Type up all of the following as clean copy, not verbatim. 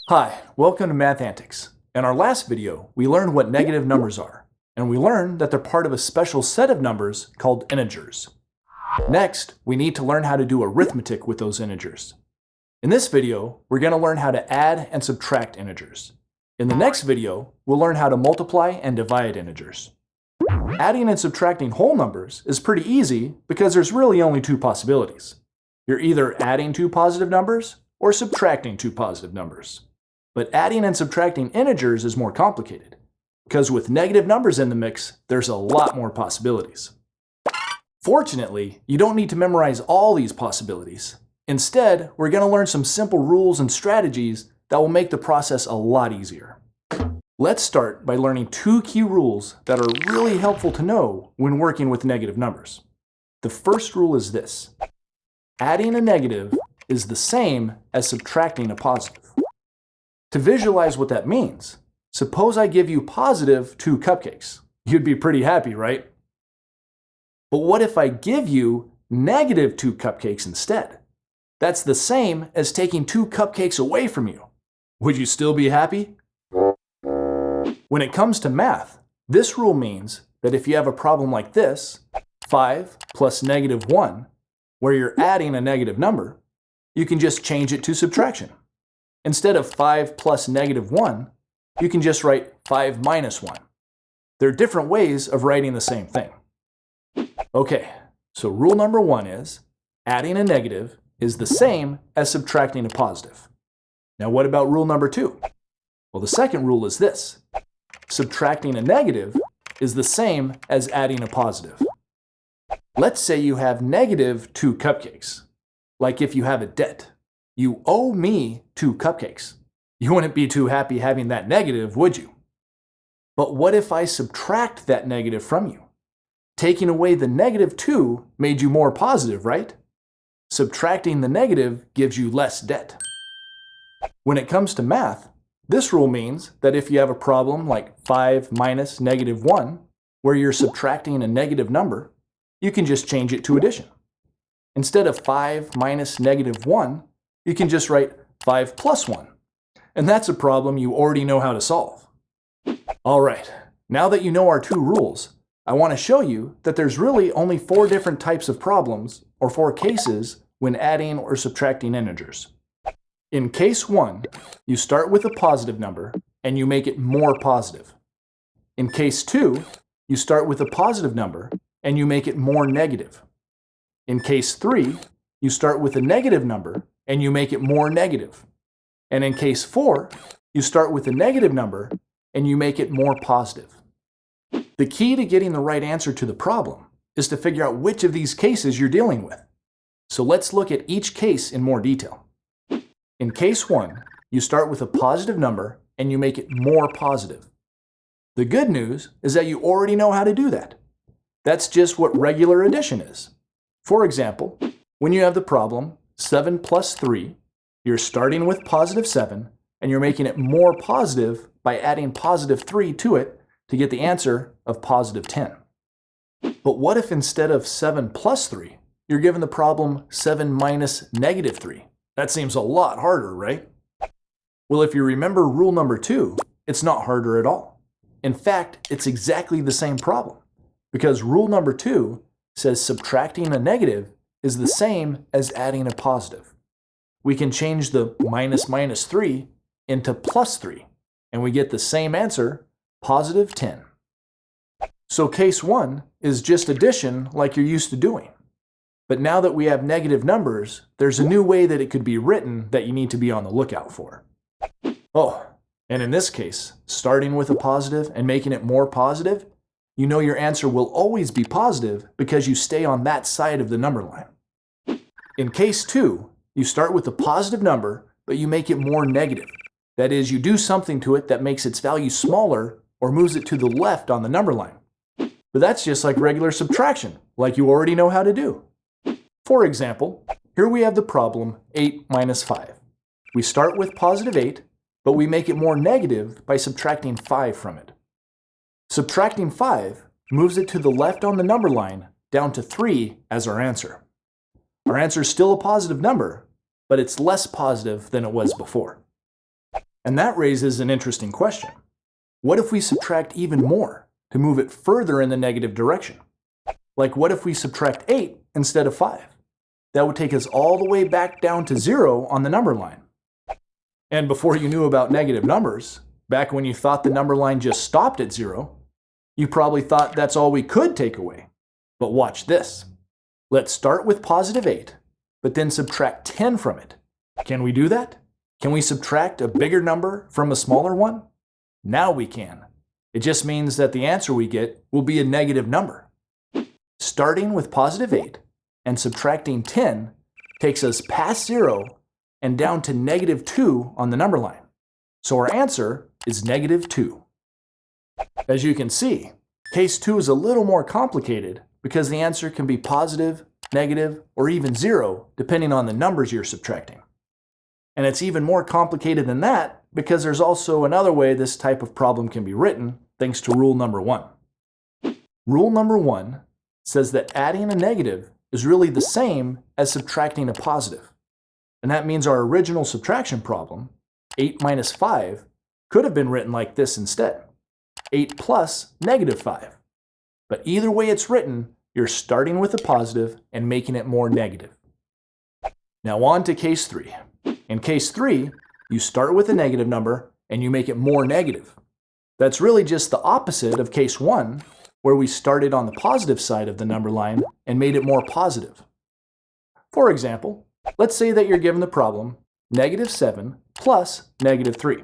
Hi, welcome to Math Antics. In our last video, we learned what negative numbers are, and we learned that they're part of a special set of numbers called integers. Next, we need to learn how to do arithmetic with those integers. In this video, we're going to learn how to add and subtract integers. In the next video, we'll learn how to multiply and divide integers. Adding and subtracting whole numbers is pretty easy because there's really only two possibilities. You're either adding two positive numbers or subtracting two positive numbers. But adding and subtracting integers is more complicated, because with negative numbers in the mix, there's a lot more possibilities. Fortunately, you don't need to memorize all these possibilities. Instead, we're going to learn some simple rules and strategies that will make the process a lot easier. Let's start by learning two key rules that are really helpful to know when working with negative numbers. The first rule is this: adding a negative is the same as subtracting a positive. To visualize what that means, suppose I give you positive 2 cupcakes. You'd be pretty happy, right? But what if I give you negative 2 cupcakes instead? That's the same as taking 2 cupcakes away from you. Would you still be happy? When it comes to math, this rule means that if you have a problem like this, 5 plus negative 1, where you're adding a negative number, you can just change it to subtraction. Instead of 5 plus negative 1, you can just write 5 minus 1. There are different ways of writing the same thing. Okay, so rule number 1 is adding a negative is the same as subtracting a positive. Now what about rule number 2? Well, the second rule is this: subtracting a negative is the same as adding a positive. Let's say you have negative 2 cupcakes. Like if you have a debt. You owe me 2 cupcakes. You wouldn't be too happy having that negative, would you? But what if I subtract that negative from you? Taking away the negative 2 made you more positive, right? Subtracting the negative gives you less debt. When it comes to math, this rule means that if you have a problem like 5 minus negative 1, where you're subtracting a negative number, you can just change it to addition. Instead of 5 minus negative 1, you can just write 5 plus 1. And that's a problem you already know how to solve. All right, now that you know our 2 rules, I want to show you that there's really only 4 different types of problems, or 4 cases, when adding or subtracting integers. In case 1, you start with a positive number and you make it more positive. In case 2, you start with a positive number and you make it more negative. In case 3, you start with a negative number and you make it more negative. And in case 4, you start with a negative number and you make it more positive. The key to getting the right answer to the problem is to figure out which of these cases you're dealing with. So let's look at each case in more detail. In case 1, you start with a positive number and you make it more positive. The good news is that you already know how to do that. That's just what regular addition is. For example, when you have the problem 7 plus 3, you're starting with positive 7 and you're making it more positive by adding positive 3 to it to get the answer of positive 10. But what if instead of 7 plus 3, you're given the problem 7 minus negative 3? That seems a lot harder, right? Well, if you remember rule number 2, it's not harder at all. In fact, it's exactly the same problem, because rule number 2 says subtracting a negative is the same as adding a positive. We can change the minus 3 into plus 3, and we get the same answer, positive 10. So case 1 is just addition like you're used to doing. But now that we have negative numbers, there's a new way that it could be written that you need to be on the lookout for. Oh, and in this case, starting with a positive and making it more positive, you know your answer will always be positive because you stay on that side of the number line. In case 2, you start with a positive number, but you make it more negative. That is, you do something to it that makes its value smaller or moves it to the left on the number line. But that's just like regular subtraction, like you already know how to do. For example, here we have the problem 8 minus 5. We start with positive 8, but we make it more negative by subtracting 5 from it. Subtracting 5 moves it to the left on the number line down to 3 as our answer. Our answer is still a positive number, but it's less positive than it was before. And that raises an interesting question. What if we subtract even more to move it further in the negative direction? Like what if we subtract 8 instead of 5? That would take us all the way back down to 0 on the number line. And before you knew about negative numbers, back when you thought the number line just stopped at 0, you probably thought that's all we could take away. But watch this. Let's start with positive 8, but then subtract 10 from it. Can we do that? Can we subtract a bigger number from a smaller one? Now we can. It just means that the answer we get will be a negative number. Starting with positive 8 and subtracting 10 takes us past 0 and down to negative 2 on the number line. So our answer is negative 2. As you can see, case 2 is a little more complicated because the answer can be positive, negative, or even 0 depending on the numbers you're subtracting. And it's even more complicated than that because there's also another way this type of problem can be written thanks to rule number 1. Rule number 1 says that adding a negative is really the same as subtracting a positive. And that means our original subtraction problem, 8 minus 5, could have been written like this instead, 8 plus negative 5. But either way it's written, you're starting with a positive and making it more negative. Now on to case 3. In case 3, you start with a negative number and you make it more negative. That's really just the opposite of case 1, where we started on the positive side of the number line and made it more positive. For example, let's say that you're given the problem negative 7 plus negative 3.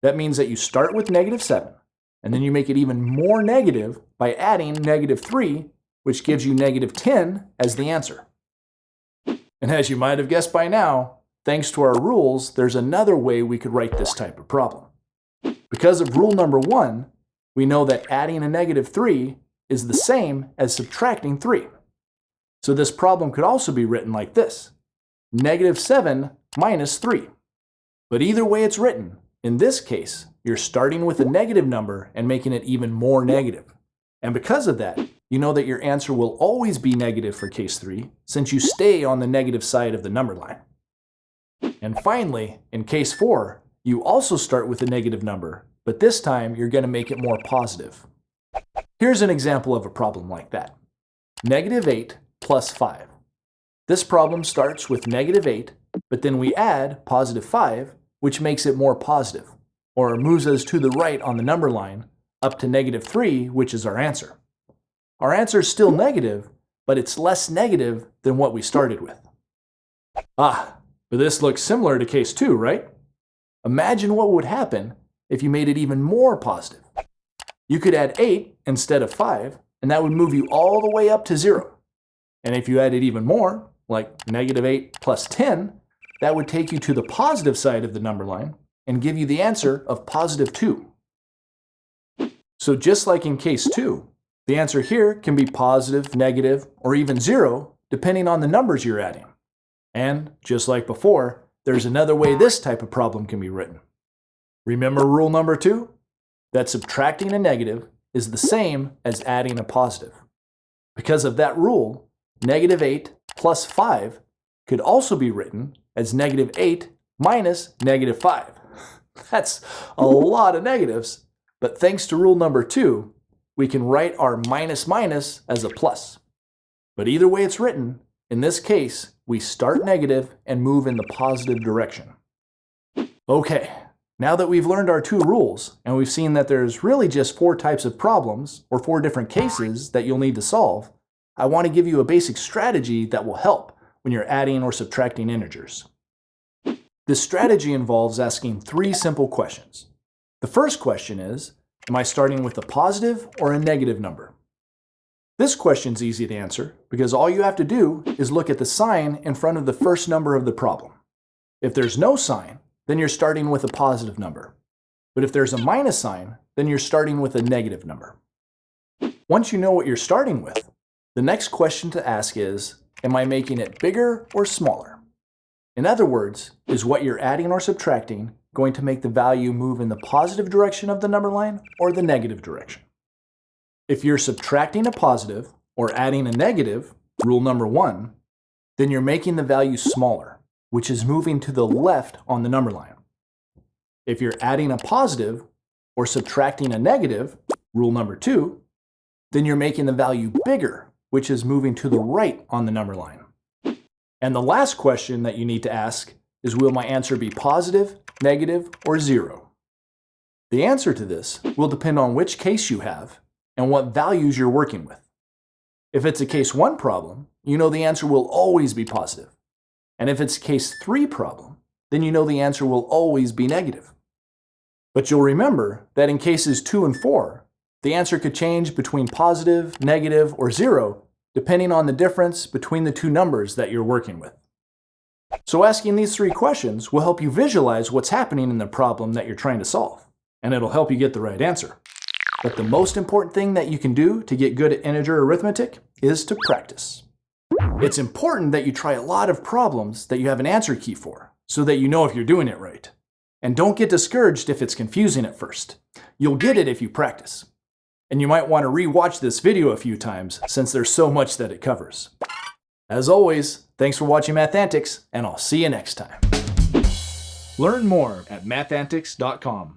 That means that you start with negative 7, and then you make it even more negative by adding negative 3, which gives you negative 10 as the answer. And as you might have guessed by now, thanks to our rules, there's another way we could write this type of problem. Because of rule number 1, we know that adding a negative 3 is the same as subtracting 3. So this problem could also be written like this, negative 7 minus 3. But either way it's written, in this case, you're starting with a negative number and making it even more negative. And because of that, you know that your answer will always be negative for case 3, since you stay on the negative side of the number line. And finally, in case 4, you also start with a negative number, but this time you're going to make it more positive. Here's an example of a problem like that. Negative 8 plus 5. This problem starts with negative 8, but then we add positive 5, which makes it more positive, or moves us to the right on the number line, up to negative 3, which is our answer. Our answer is still negative, but it's less negative than what we started with. But this looks similar to case 2, right? Imagine what would happen if you made it even more positive. You could add 8 instead of 5, and that would move you all the way up to 0. And if you added even more, like negative 8 plus 10, that would take you to the positive side of the number line and give you the answer of positive 2. So just like in case 2, the answer here can be positive, negative, or even 0, depending on the numbers you're adding. And just like before, there's another way this type of problem can be written. Remember rule number 2? That subtracting a negative is the same as adding a positive. Because of that rule, negative 8 plus 5 could also be written as negative 8 minus negative 5. That's a lot of negatives, but thanks to rule number 2, we can write our minus minus as a plus. But either way it's written, in this case, we start negative and move in the positive direction. Okay, now that we've learned our 2 rules, and we've seen that there's really just 4 types of problems, or 4 different cases that you'll need to solve, I want to give you a basic strategy that will help when you're adding or subtracting integers. This strategy involves asking 3 simple questions. The first question is, am I starting with a positive or a negative number? This question's easy to answer because all you have to do is look at the sign in front of the first number of the problem. If there's no sign, then you're starting with a positive number. But if there's a minus sign, then you're starting with a negative number. Once you know what you're starting with, the next question to ask is, am I making it bigger or smaller? In other words, is what you're adding or subtracting going to make the value move in the positive direction of the number line or the negative direction? If you're subtracting a positive or adding a negative, rule number 1, then you're making the value smaller, which is moving to the left on the number line. If you're adding a positive or subtracting a negative, rule number 2, then you're making the value bigger, which is moving to the right on the number line. And the last question that you need to ask is, will my answer be positive, negative, or 0? The answer to this will depend on which case you have and what values you're working with. If it's a case 1 problem, you know the answer will always be positive. And if it's a case 3 problem, then you know the answer will always be negative. But you'll remember that in cases 2 and 4, the answer could change between positive, negative, or 0, depending on the difference between the two numbers that you're working with. So asking these 3 questions will help you visualize what's happening in the problem that you're trying to solve, and it'll help you get the right answer. But the most important thing that you can do to get good at integer arithmetic is to practice. It's important that you try a lot of problems that you have an answer key for, so that you know if you're doing it right. And don't get discouraged if it's confusing at first. You'll get it if you practice. And you might want to re-watch this video a few times since there's so much that it covers. As always, thanks for watching Math Antics, and I'll see you next time. Learn more at mathantics.com.